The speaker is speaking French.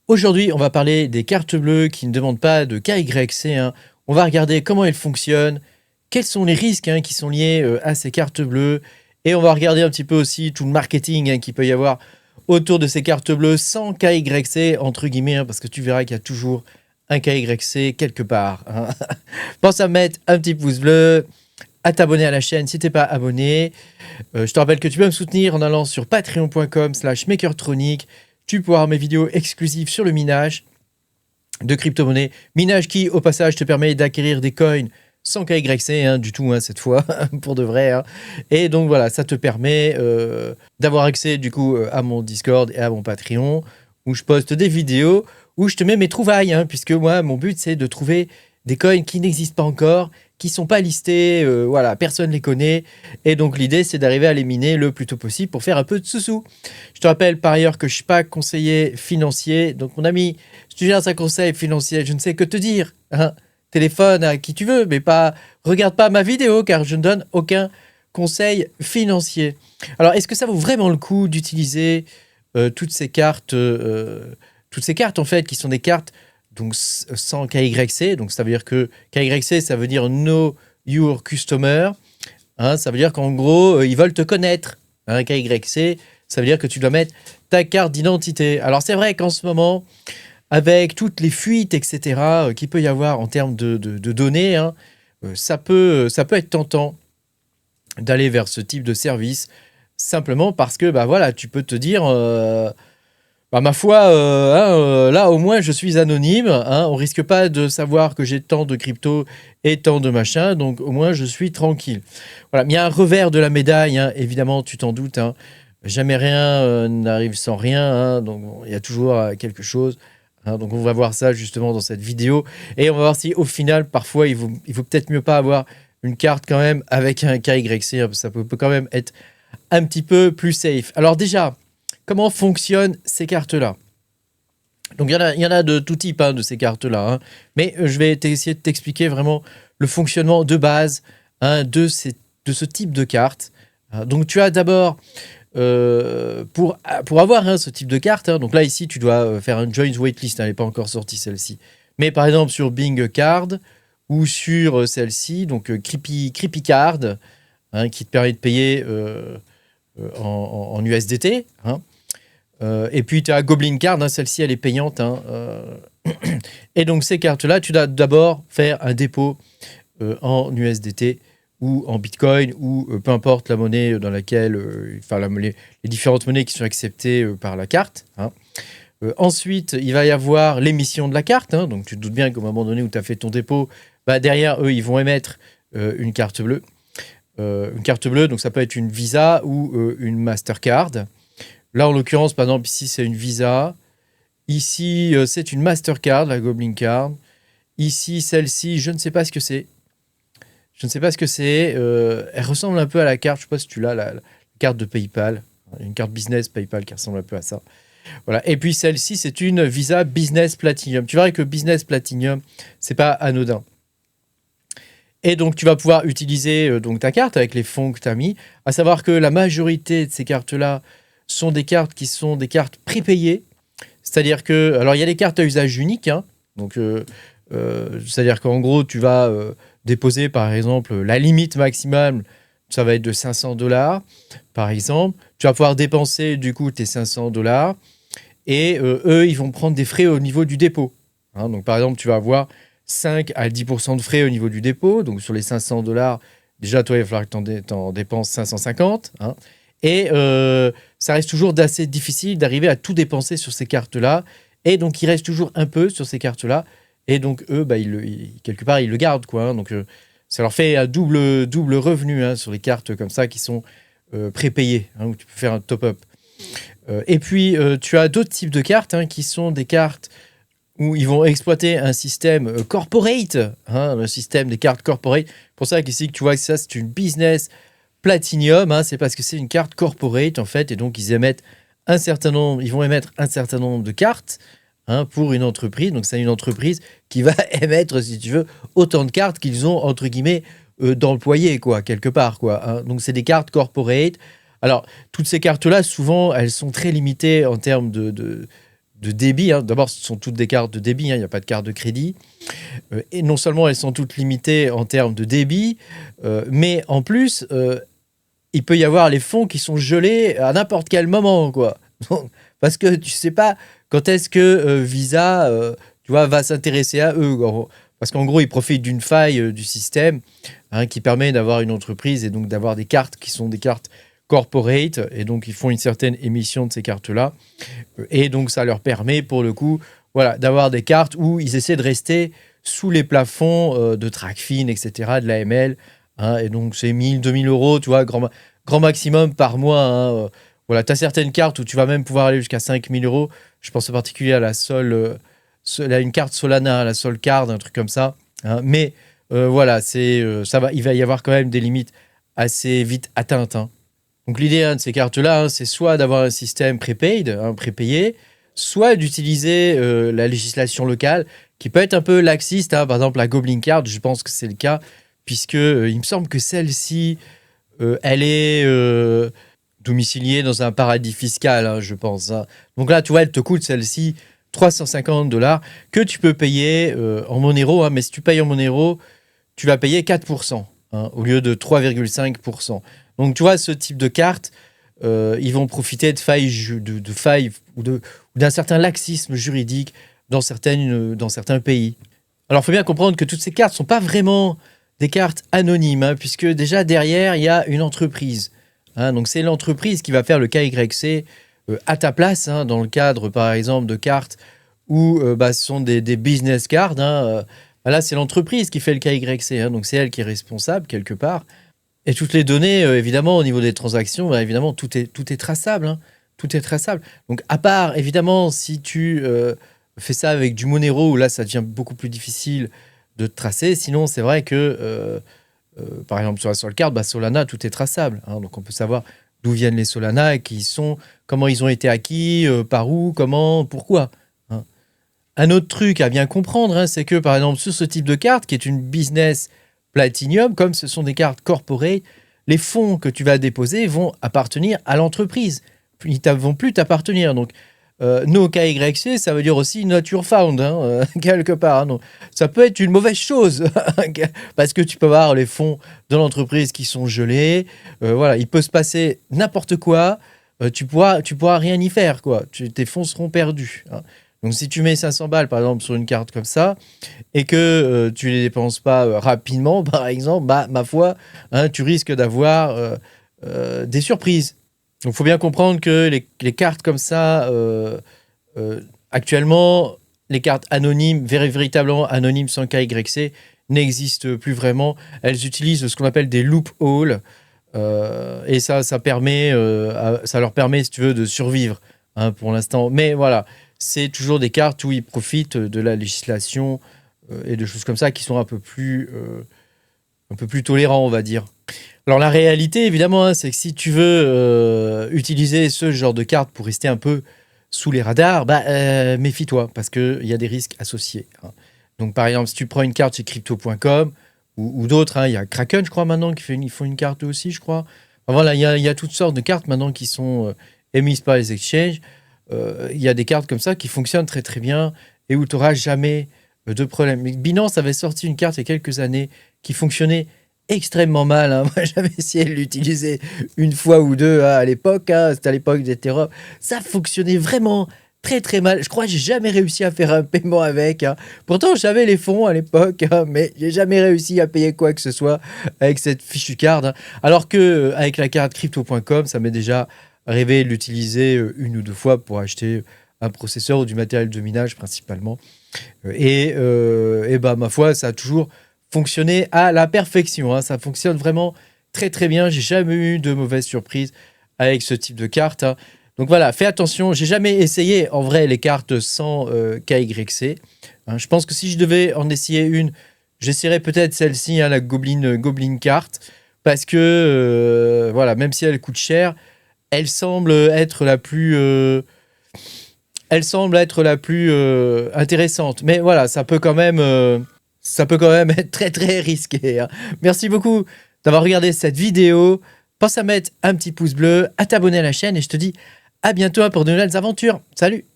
Aujourd'hui, on va parler des cartes bleues qui ne demandent pas de KYC, hein. On va regarder comment elles fonctionnent, quels sont les risques, hein, qui sont liés à ces cartes bleues, et on va regarder un petit peu aussi tout le marketing, hein, qu'il peut y avoir autour de ces cartes bleues sans KYC, entre guillemets, hein, parce que tu verras qu'il y a toujours un KYC quelque part, hein. Pense à mettre un petit pouce bleu, à t'abonner à la chaîne si tu n'es pas abonné. Je te rappelle que tu peux me soutenir en allant sur patreon.com/makertronic. Tu pourras avoir mes vidéos exclusives sur le minage de crypto-monnaies. Minage qui, au passage, te permet d'acquérir des coins sans KYC, hein, du tout, hein, cette fois, pour de vrai, hein. Et donc voilà, ça te permet d'avoir accès du coup à mon Discord et à mon Patreon, où je poste des vidéos, où je te mets mes trouvailles, hein, puisque moi, mon but, c'est de trouver des coins qui n'existent pas encore, qui sont pas listés, voilà, personne les connaît. Et donc l'idée, c'est d'arriver à les miner le plus tôt possible pour faire un peu de sous-sous. Je te rappelle par ailleurs que je suis pas conseiller financier. Donc mon ami, si tu cherches un conseil financier, je ne sais que te dire, hein. Téléphone à qui tu veux, mais pas, regarde pas ma vidéo car je ne donne aucun conseil financier. Alors, est-ce que ça vaut vraiment le coup d'utiliser toutes ces cartes en fait, qui sont des cartes donc sans KYC, donc ça veut dire que KYC, ça veut dire Know Your Customer, hein, ça veut dire qu'en gros, ils veulent te connaître, hein. KYC, ça veut dire que tu dois mettre ta carte d'identité. Alors c'est vrai qu'en ce moment, avec toutes les fuites, etc., qu'il peut y avoir en termes de données, hein, ça peut être tentant d'aller vers ce type de service, simplement parce que, bah voilà, tu peux te dire... bah, ma foi, là au moins je suis anonyme, hein, on risque pas de savoir que j'ai tant de crypto et tant de machin, donc au moins je suis tranquille. Voilà, mais il y a un revers de la médaille, hein, évidemment, tu t'en doutes, hein, jamais rien n'arrive sans rien, hein, donc bon, il y a toujours quelque chose, hein, donc on va voir ça justement dans cette vidéo, et on va voir si au final, parfois, il vaut peut-être mieux pas avoir une carte quand même avec un KYC, hein, ça peut quand même être un petit peu plus safe. Alors déjà, comment fonctionnent ces cartes-là? Donc, il y en a de tout type, hein, de ces cartes-là, hein. Mais je vais essayer de t'expliquer vraiment le fonctionnement de base, hein, de ce type de carte. Donc, tu as d'abord, pour avoir, hein, ce type de carte, hein, donc là, ici, tu dois faire un joint waitlist, hein, elle n'est pas encore sortie, celle-ci. Mais par exemple, sur Bing Card ou sur celle-ci, donc Creepy Card, hein, qui te permet de payer en USDT, hein. Et puis tu as Goblin Card, hein, celle-ci elle est payante, hein, et donc ces cartes-là, tu dois d'abord faire un dépôt en USDT ou en Bitcoin ou peu importe la monnaie dans laquelle, enfin les différentes monnaies qui sont acceptées par la carte, hein. Ensuite, il va y avoir l'émission de la carte, hein, donc tu te doutes bien qu'au moment donné où tu as fait ton dépôt, bah, derrière eux, ils vont émettre une carte bleue. Une carte bleue, donc ça peut être une Visa ou une Mastercard. Là, en l'occurrence, par exemple, ici, c'est une Visa. Ici, c'est une Mastercard, la Goblin Card. Ici, celle-ci, je ne sais pas ce que c'est. Je ne sais pas ce que c'est. Elle ressemble un peu à la carte, je ne sais pas si tu l'as, la carte de PayPal. Une carte business PayPal qui ressemble un peu à ça. Voilà. Et puis, celle-ci, c'est une Visa Business Platinum. Tu verras que Business Platinum, c'est pas anodin. Et donc, tu vas pouvoir utiliser donc, ta carte avec les fonds que tu as mis. À savoir que la majorité de ces cartes-là sont des cartes qui sont des cartes prépayées. C'est-à-dire que... Alors, il y a des cartes à usage unique, hein. Donc, c'est-à-dire qu'en gros, tu vas déposer, par exemple, la limite maximale, ça va être de 500 $, par exemple. Tu vas pouvoir dépenser, du coup, tes 500 $. Et eux, ils vont prendre des frais au niveau du dépôt, hein. Donc, par exemple, tu vas avoir 5 à 10% de frais au niveau du dépôt. Donc, sur les 500 $, déjà, toi, il va falloir que tu en dépenses 550, hein. Et ça reste toujours d'assez difficile d'arriver à tout dépenser sur ces cartes-là. Et donc, il reste toujours un peu sur ces cartes-là. Et donc, eux, bah, quelque part, ils le gardent, quoi, hein. Donc, ça leur fait un double revenu, hein, sur les cartes comme ça qui sont prépayées, hein, où tu peux faire un top-up. Et puis, tu as d'autres types de cartes, hein, qui sont des cartes où ils vont exploiter un système corporate, hein, le système des cartes corporate. C'est pour ça qu'ici, tu vois que ça, c'est une business Platinum, hein, c'est parce que c'est une carte corporate en fait, et donc ils vont émettre un certain nombre de cartes, hein, pour une entreprise. Donc c'est une entreprise qui va émettre, si tu veux, autant de cartes qu'ils ont entre guillemets d'employés, quoi, quelque part, quoi, hein. Donc c'est des cartes corporate. Alors toutes ces cartes-là, souvent, elles sont très limitées en termes de débit. Hein. D'abord, ce sont toutes des cartes de débit, hein, il n'y a pas de carte de crédit. Et non seulement elles sont toutes limitées en termes de débit, mais en plus, il peut y avoir les fonds qui sont gelés à n'importe quel moment, quoi. Parce que tu sais pas quand est-ce que Visa, tu vois, va s'intéresser à eux. Parce qu'en gros, ils profitent d'une faille du système, hein, qui permet d'avoir une entreprise et donc d'avoir des cartes qui sont des cartes corporate, et donc ils font une certaine émission de ces cartes-là. Et donc ça leur permet, pour le coup, voilà, d'avoir des cartes où ils essaient de rester sous les plafonds de Tracfin, etc., de l'AML. Hein, et donc c'est 1000, 2000 euros, tu vois, grand maximum par mois. Hein, voilà, tu as certaines cartes où tu vas même pouvoir aller jusqu'à 5000 euros. Je pense en particulier à la une carte Solana, la Solcard, un truc comme ça. Hein, mais voilà, il va y avoir quand même des limites assez vite atteintes. Hein. Donc l'idée de ces cartes-là, hein, c'est soit d'avoir un système prépaid, hein, prépayé, soit d'utiliser la législation locale, qui peut être un peu laxiste. Hein. Par exemple, la Goblin Card, je pense que c'est le cas, puisque il me semble que celle-ci, elle est domiciliée dans un paradis fiscal, hein, je pense. Hein. Donc là, tu vois, elle te coûte celle-ci $350 que tu peux payer en Monero. Hein, mais si tu payes en Monero, tu vas payer 4%, hein, au lieu de 3,5%. Donc tu vois, ce type de carte, ils vont profiter de failles ou d'un certain laxisme juridique dans certains pays. Alors il faut bien comprendre que toutes ces cartes ne sont pas vraiment des cartes anonymes, hein, puisque déjà derrière, il y a une entreprise. Hein, donc c'est l'entreprise qui va faire le KYC à ta place, hein, dans le cadre par exemple de cartes où ce sont des business cards. Hein, là, c'est l'entreprise qui fait le KYC, hein, donc c'est elle qui est responsable quelque part. Et toutes les données, évidemment, au niveau des transactions, évidemment, tout est traçable. Hein, tout est traçable. Donc à part, évidemment, si tu fais ça avec du Monero, où là, ça devient beaucoup plus difficile de tracer. Sinon, c'est vrai que, par exemple, sur la Solcard, Solana, tout est traçable. Hein, donc, on peut savoir d'où viennent les Solana, et comment ils ont été acquis, par où, comment, pourquoi. Hein. Un autre truc à bien comprendre, hein, c'est que, par exemple, sur ce type de carte, qui est une business Platinum, comme ce sont des cartes corporate, les fonds que tu vas déposer vont appartenir à l'entreprise. Ils ne vont plus t'appartenir. Donc, no KYC, ça veut dire aussi not your found, hein, quelque part. Hein, donc, ça peut être une mauvaise chose, parce que tu peux avoir les fonds de l'entreprise qui sont gelés. Voilà, il peut se passer n'importe quoi. Tu pourras rien y faire, quoi. Tes fonds seront perdus. Hein. Donc, si tu mets 500 balles, par exemple, sur une carte comme ça, et que tu ne les dépenses pas rapidement, par exemple, ma foi, hein, tu risques d'avoir des surprises. Donc, il faut bien comprendre que les cartes comme ça, actuellement, les cartes anonymes, véritablement anonymes sans KYC, n'existent plus vraiment. Elles utilisent ce qu'on appelle des loopholes, et ça leur permet, si tu veux, de survivre, hein, pour l'instant. Mais voilà, c'est toujours des cartes où ils profitent de la législation et de choses comme ça qui sont un peu plus tolérants, on va dire. Alors la réalité, évidemment, hein, c'est que si tu veux utiliser ce genre de carte pour rester un peu sous les radars, méfie-toi, parce qu'il y a des risques associés. Hein. Donc par exemple, si tu prends une carte chez crypto.com ou d'autres, hein, il y a Kraken, je crois, maintenant, ils font une carte aussi, je crois. Enfin, voilà, il y a toutes sortes de cartes maintenant qui sont émises par les exchanges. Il y a des cartes comme ça qui fonctionnent très très bien et où tu n'auras jamais de problème. Binance avait sorti une carte il y a quelques années qui fonctionnait extrêmement mal. Hein. Moi, j'avais essayé de l'utiliser une fois ou deux, hein, à l'époque. Hein. C'était à l'époque d'Ethereum. Ça fonctionnait vraiment très très mal. Je crois que j'ai jamais réussi à faire un paiement avec. Hein. Pourtant, j'avais les fonds à l'époque, hein, mais j'ai jamais réussi à payer quoi que ce soit avec cette fichue carte. Hein. Alors que avec la carte crypto.com, ça m'est déjà arrivé de l'utiliser une ou deux fois pour acheter un processeur ou du matériel de minage principalement. Et ma foi, ça a toujours fonctionné à la perfection. Hein. Ça fonctionne vraiment très très bien. J'ai jamais eu de mauvaise surprise avec ce type de carte. Hein. Donc voilà, fais attention. J'ai jamais essayé en vrai les cartes sans KYC. Hein. Je pense que si je devais en essayer une, j'essaierais peut-être celle-ci, hein, la Goblin carte, parce que voilà, même si elle coûte cher, elle semble être la plus intéressante. Mais voilà, ça peut quand même être très très risqué. Hein. Merci beaucoup d'avoir regardé cette vidéo. Pense à mettre un petit pouce bleu, à t'abonner à la chaîne et je te dis à bientôt pour de nouvelles aventures. Salut!